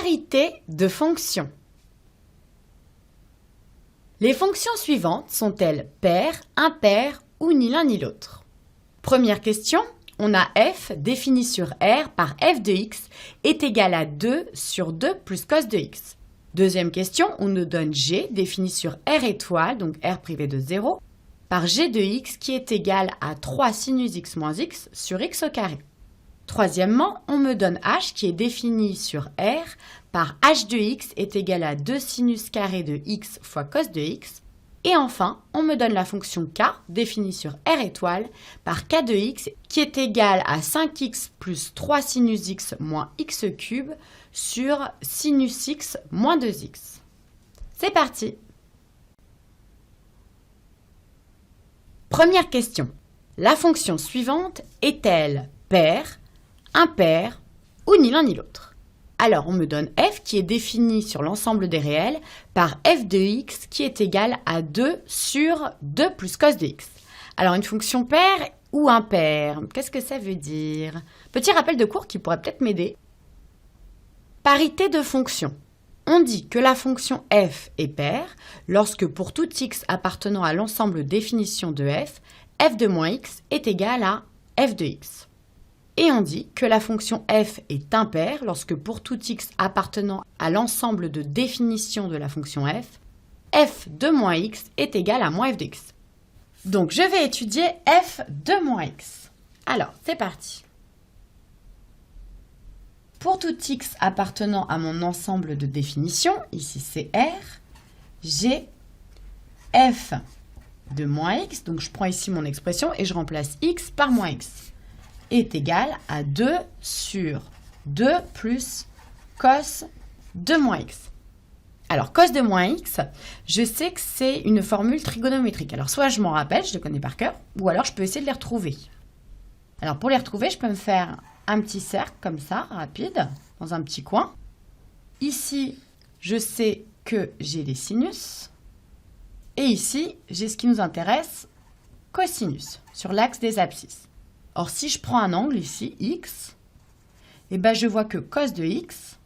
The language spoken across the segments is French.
Parité de fonctions. Les fonctions suivantes sont-elles paires, impaires ou ni l'un ni l'autre? Première question, on a f défini sur r par f de x est égal à 2 sur 2 plus cos de x. Deuxième question, on nous donne g défini sur r étoile, donc r privé de 0, par g de x qui est égal à 3 sinus x moins x sur x au carré. Troisièmement, on me donne h qui est défini sur r par h de x est égal à 2 sinus carré de x fois cos de x. Et enfin, on me donne la fonction k définie sur r étoile par k de x qui est égal à 5x plus 3 sinus x moins x cube sur sinus x moins 2x. C'est parti! Première question. La fonction suivante est-elle paire, impaire ou ni l'un ni l'autre? Alors, on me donne f qui est défini sur l'ensemble des réels par f de x qui est égal à 2 sur 2 plus cos de x. Alors, une fonction paire ou impaire, qu'est-ce que ça veut dire? Petit rappel de cours qui pourrait peut-être m'aider. Parité de fonctions. On dit que la fonction f est paire lorsque pour tout x appartenant à l'ensemble définition de f de moins x est égal à f de x. Et on dit que la fonction f est impaire lorsque pour tout x appartenant à l'ensemble de définition de la fonction f de moins x est égal à moins f de x. Donc je vais étudier f de moins x. Alors, c'est parti. Pour tout x appartenant à mon ensemble de définition, ici c'est R, j'ai f de moins x, donc je prends ici mon expression et je remplace x par moins x, est égal à 2 sur 2 plus cos de moins x. Alors, cos de moins x, je sais que c'est une formule trigonométrique. Alors, soit je m'en rappelle, je les connais par cœur, ou alors je peux essayer de les retrouver. Alors, pour les retrouver, je peux me faire un petit cercle comme ça, rapide, dans un petit coin. Ici, je sais que j'ai les sinus. Et ici, j'ai ce qui nous intéresse, cosinus, sur l'axe des abscisses. Or, si je prends un angle ici, x, et ben, je vois que cos de x,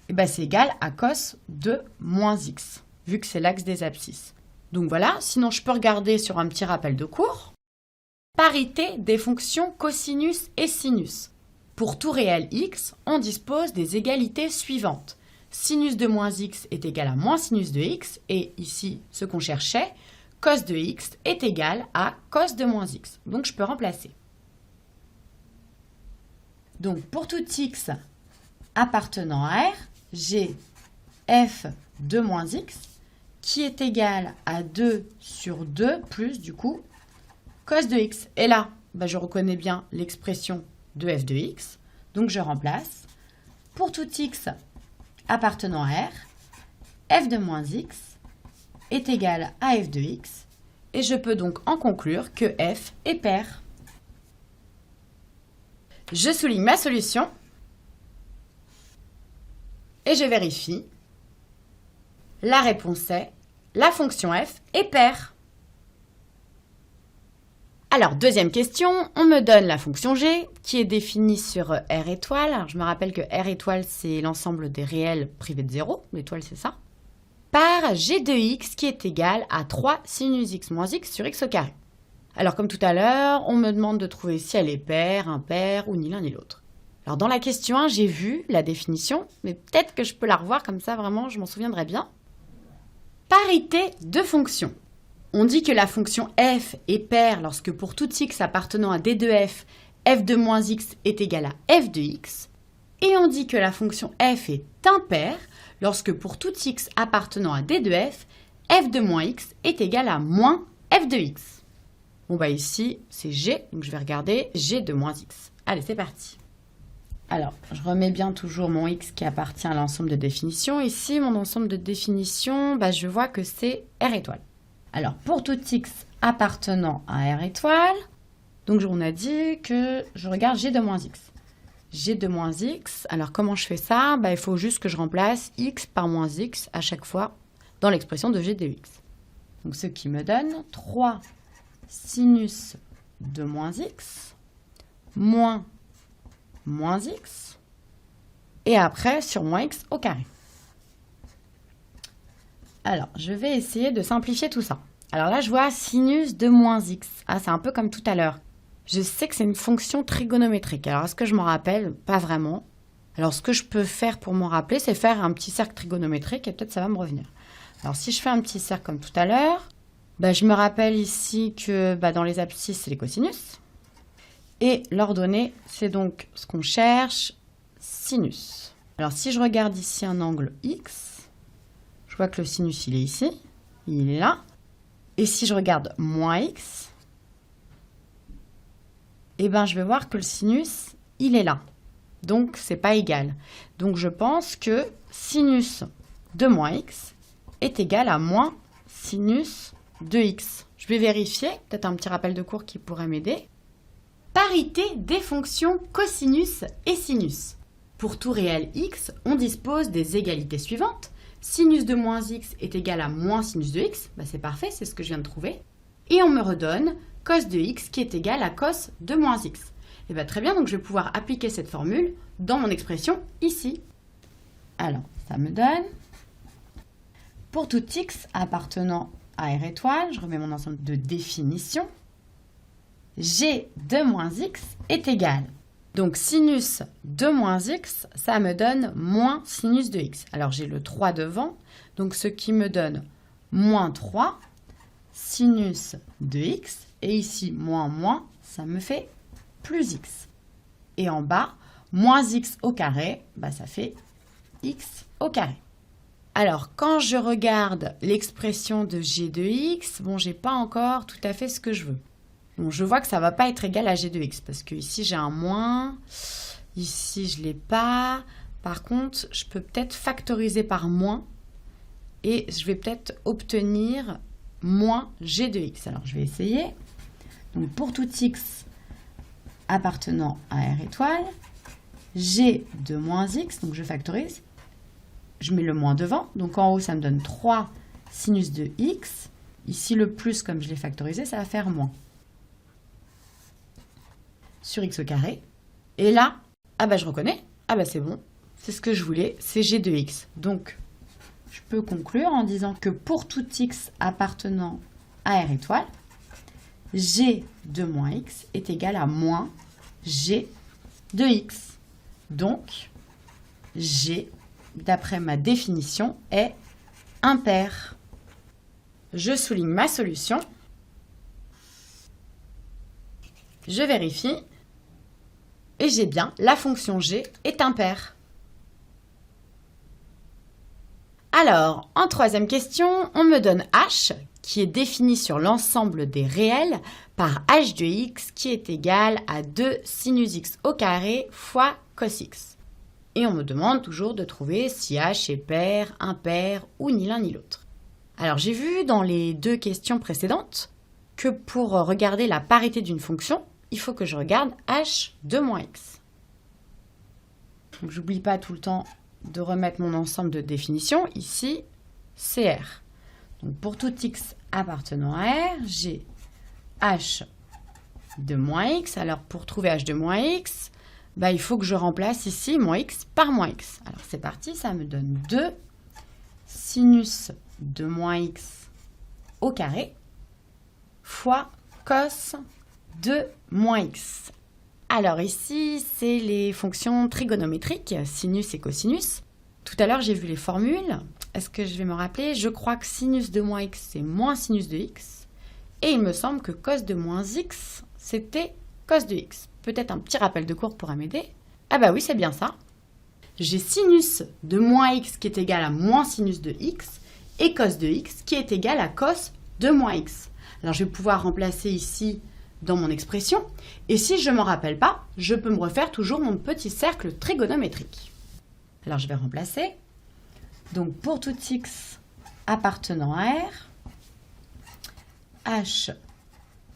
et ben, c'est égal à cos de moins x, vu que c'est l'axe des abscisses. Donc voilà, sinon je peux regarder sur un petit rappel de cours. Parité des fonctions cosinus et sinus. Pour tout réel x, on dispose des égalités suivantes. Sinus de moins x est égal à moins sinus de x, et ici, ce qu'on cherchait, cos de x est égal à cos de moins x. Donc, je peux remplacer. Donc, pour tout x appartenant à R, j'ai f de moins x qui est égal à 2 sur 2 plus, du coup, cos de x. Et là, ben, je reconnais bien l'expression de f de x. Donc, je remplace. Pour tout x appartenant à R, f de moins x est égal à f de x. Et je peux donc en conclure que f est paire. Je souligne ma solution. Et je vérifie. La réponse est la fonction f est paire. Alors, deuxième question, on me donne la fonction g qui est définie sur r étoile. Alors, je me rappelle que r étoile, c'est l'ensemble des réels privés de 0. L'étoile, c'est ça. Par g de x qui est égal à 3 sinus x moins x sur x au carré. Alors, comme tout à l'heure, on me demande de trouver si elle est paire, impaire ou ni l'un ni l'autre. Alors, dans la question 1, j'ai vu la définition, mais peut-être que je peux la revoir comme ça, vraiment, je m'en souviendrai bien. Parité de fonctions. On dit que la fonction f est paire lorsque pour tout x appartenant à d de f de moins x est égal à f de x. Et on dit que la fonction f est impaire lorsque pour tout x appartenant à d de f de moins x est égal à moins f de x. Bon bah ici c'est g, donc je vais regarder g de moins x. Allez, c'est parti. Alors, je remets bien toujours mon x qui appartient à l'ensemble de définition. Ici, mon ensemble de définition, bah, je vois que c'est r étoile. Alors, pour tout x appartenant à R étoile, donc on a dit que je regarde G de moins x. G de moins x, alors comment je fais ça? Bah, il faut juste que je remplace x par moins x à chaque fois dans l'expression de G de x. Donc, ce qui me donne 3 sinus de moins x moins x et après sur moins x au carré. Alors, je vais essayer de simplifier tout ça. Alors là, je vois sinus de moins x. Ah, c'est un peu comme tout à l'heure. Je sais que c'est une fonction trigonométrique. Alors, est-ce que je m'en rappelle? Pas vraiment. Alors, ce que je peux faire pour m'en rappeler, c'est faire un petit cercle trigonométrique et peut-être ça va me revenir. Alors, si je fais un petit cercle comme tout à l'heure, je me rappelle ici que dans les abscisses, c'est les cosinus. Et l'ordonnée, c'est donc ce qu'on cherche, sinus. Alors, si je regarde ici un angle x, je vois que le sinus, il est ici, il est là. Et si je regarde moins x, je vais voir que le sinus, il est là. Donc, c'est pas égal. Donc, je pense que sinus de moins x est égal à moins sinus de x. Je vais vérifier, peut-être un petit rappel de cours qui pourrait m'aider. Parité des fonctions cosinus et sinus. Pour tout réel x, on dispose des égalités suivantes. Sinus de moins x est égal à moins sinus de x. C'est parfait, c'est ce que je viens de trouver. Et on me redonne cos de x qui est égal à cos de moins x. Très bien, donc je vais pouvoir appliquer cette formule dans mon expression ici. Alors, ça me donne, pour tout x appartenant à R étoile, je remets mon ensemble de définition, g de moins x est égal. Donc, sinus de moins x, ça me donne moins sinus de x. Alors, j'ai le 3 devant, donc ce qui me donne moins 3 sinus de x. Et ici, moins, ça me fait plus x. Et en bas, moins x au carré, ça fait x au carré. Alors, quand je regarde l'expression de g de x, j'ai pas encore tout à fait ce que je veux. Bon, je vois que ça ne va pas être égal à g de x, parce que ici j'ai un moins, ici je ne l'ai pas. Par contre, je peux peut-être factoriser par moins, et je vais peut-être obtenir moins g de x. Alors, je vais essayer. Donc, pour tout x appartenant à R étoile, g de moins x, donc je factorise, je mets le moins devant, donc en haut ça me donne 3 sinus de x. Ici le plus, comme je l'ai factorisé, ça va faire moins. Sur x au carré. Et là, je reconnais. C'est bon. C'est ce que je voulais. C'est g de x. Donc, je peux conclure en disant que pour tout x appartenant à R étoile, g de moins x est égal à moins g de x. Donc, g, d'après ma définition, est impair. Je souligne ma solution. Je vérifie. Et j'ai bien, la fonction g est impaire. Alors, en troisième question, on me donne h, qui est défini sur l'ensemble des réels, par h de x, qui est égal à 2 sinus x au carré fois cos x. Et on me demande toujours de trouver si h est pair, impair ou ni l'un ni l'autre. Alors, j'ai vu dans les deux questions précédentes que pour regarder la parité d'une fonction, il faut que je regarde h de moins x. Donc, j'oublie pas tout le temps de remettre mon ensemble de définitions. Ici, c'est R. Donc, pour tout x appartenant à R, j'ai h de moins x. Alors, pour trouver h de moins x, il faut que je remplace ici moins x par moins x. Alors, c'est parti, ça me donne 2 sinus de moins x au carré fois cos de moins x. Alors ici, c'est les fonctions trigonométriques, sinus et cosinus. Tout à l'heure, j'ai vu les formules. Est-ce que je vais me rappeler? Je crois que sinus de moins x, c'est moins sinus de x. Et il me semble que cos de moins x, c'était cos de x. Peut-être un petit rappel de cours pourra m'aider. Oui, c'est bien ça. J'ai sinus de moins x qui est égal à moins sinus de x et cos de x qui est égal à cos de moins x. Alors, je vais pouvoir remplacer ici dans mon expression. Et si je ne m'en rappelle pas, je peux me refaire toujours mon petit cercle trigonométrique. Alors, je vais remplacer. Donc, pour tout x appartenant à R, h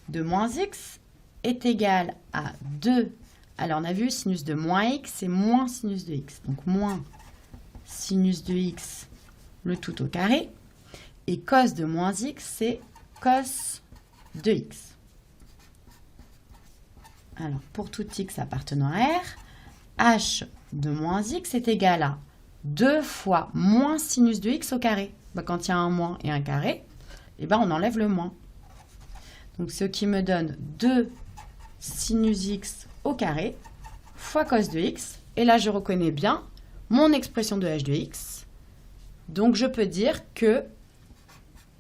de moins x est égal à 2. Alors, on a vu sinus de moins x, c'est moins sinus de x. Donc, moins sinus de x, le tout au carré. Et cos de moins x, c'est cos de x. Alors, pour tout x appartenant à R, h de moins x est égal à 2 fois moins sinus de x au carré. Quand il y a un moins et un carré, on enlève le moins. Donc, ce qui me donne 2 sinus x au carré fois cos de x. Et là, je reconnais bien mon expression de h de x. Donc, je peux dire que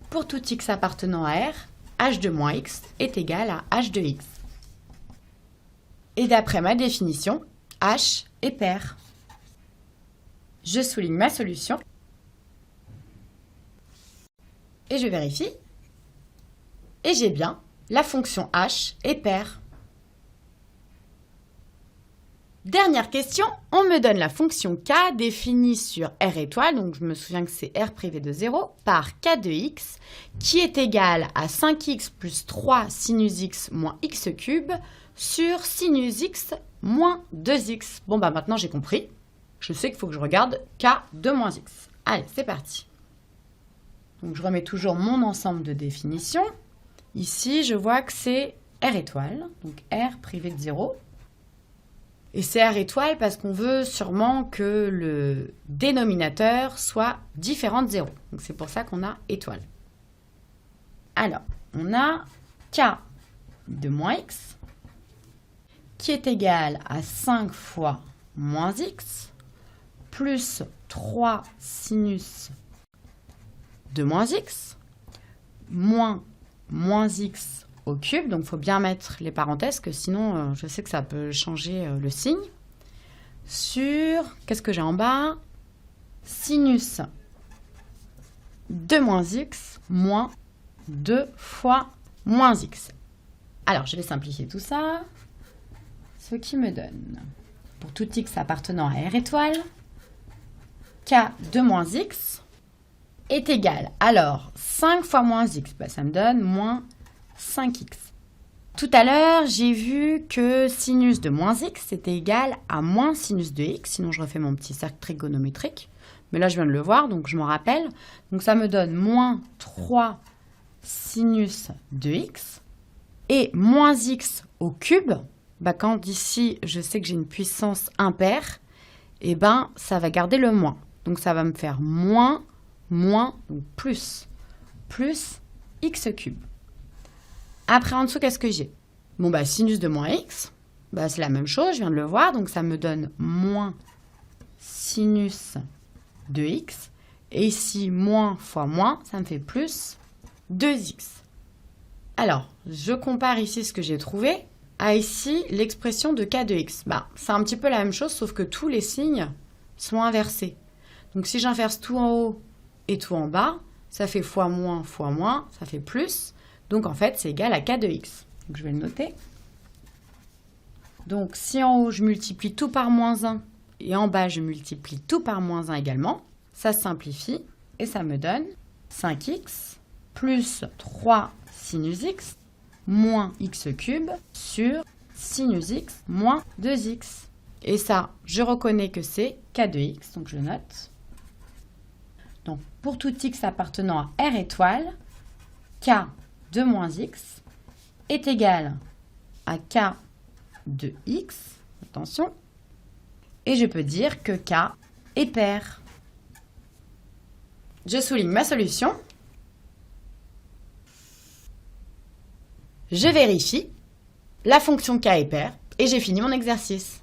pour tout x appartenant à R, h de moins x est égal à h de x. Et d'après ma définition, h est pair. Je souligne ma solution. Et je vérifie. Et j'ai bien la fonction h est pair. Dernière question, on me donne la fonction k définie sur R étoile, donc je me souviens que c'est R privé de 0, par k de x, qui est égal à 5x plus 3 sinus x moins x cube sur sinus x moins 2x. Bon, maintenant j'ai compris. Je sais qu'il faut que je regarde k de moins x. Allez, c'est parti. Donc je remets toujours mon ensemble de définitions. Ici, je vois que c'est R étoile, donc R privé de 0. Et c'est R étoile parce qu'on veut sûrement que le dénominateur soit différent de 0. Donc c'est pour ça qu'on a étoile. Alors, on a k de moins x qui est égal à 5 fois moins x plus 3 sinus de moins x moins x au cube, donc il faut bien mettre les parenthèses, que sinon je sais que ça peut changer le signe, sur, qu'est-ce que j'ai en bas? Sinus de moins x moins 2 fois moins x. Alors, je vais simplifier tout ça, ce qui me donne, pour tout x appartenant à R étoile, k de moins x est égal, alors 5 fois moins x, ça me donne moins 5x. Tout à l'heure, j'ai vu que sinus de moins x était égal à moins sinus de x, sinon je refais mon petit cercle trigonométrique. Mais là, je viens de le voir, donc je m'en rappelle. Donc ça me donne moins 3 sinus de x. Et moins x au cube, quand ici, je sais que j'ai une puissance impaire, ça va garder le moins. Donc ça va me faire moins, donc plus x cube. Après, en dessous, qu'est-ce que j'ai? Sinus de moins x, c'est la même chose, je viens de le voir, donc ça me donne moins sinus de x. Et ici, moins fois moins, ça me fait plus 2x. Alors, je compare ici ce que j'ai trouvé à ici l'expression de k de x. C'est un petit peu la même chose, sauf que tous les signes sont inversés. Donc, si j'inverse tout en haut et tout en bas, ça fait fois moins, ça fait plus. Donc, en fait, c'est égal à k de x. Donc, je vais le noter. Donc, si en haut, je multiplie tout par moins 1 et en bas, je multiplie tout par moins 1 également, ça se simplifie et ça me donne 5x plus 3 sinus x moins x cube sur sinus x moins 2x. Et ça, je reconnais que c'est k de x, donc je note. Donc, pour tout x appartenant à R étoile, k de moins x est égal à k de x, attention, et je peux dire que k est pair. Je souligne ma solution. Je vérifie, la fonction k est pair, et j'ai fini mon exercice.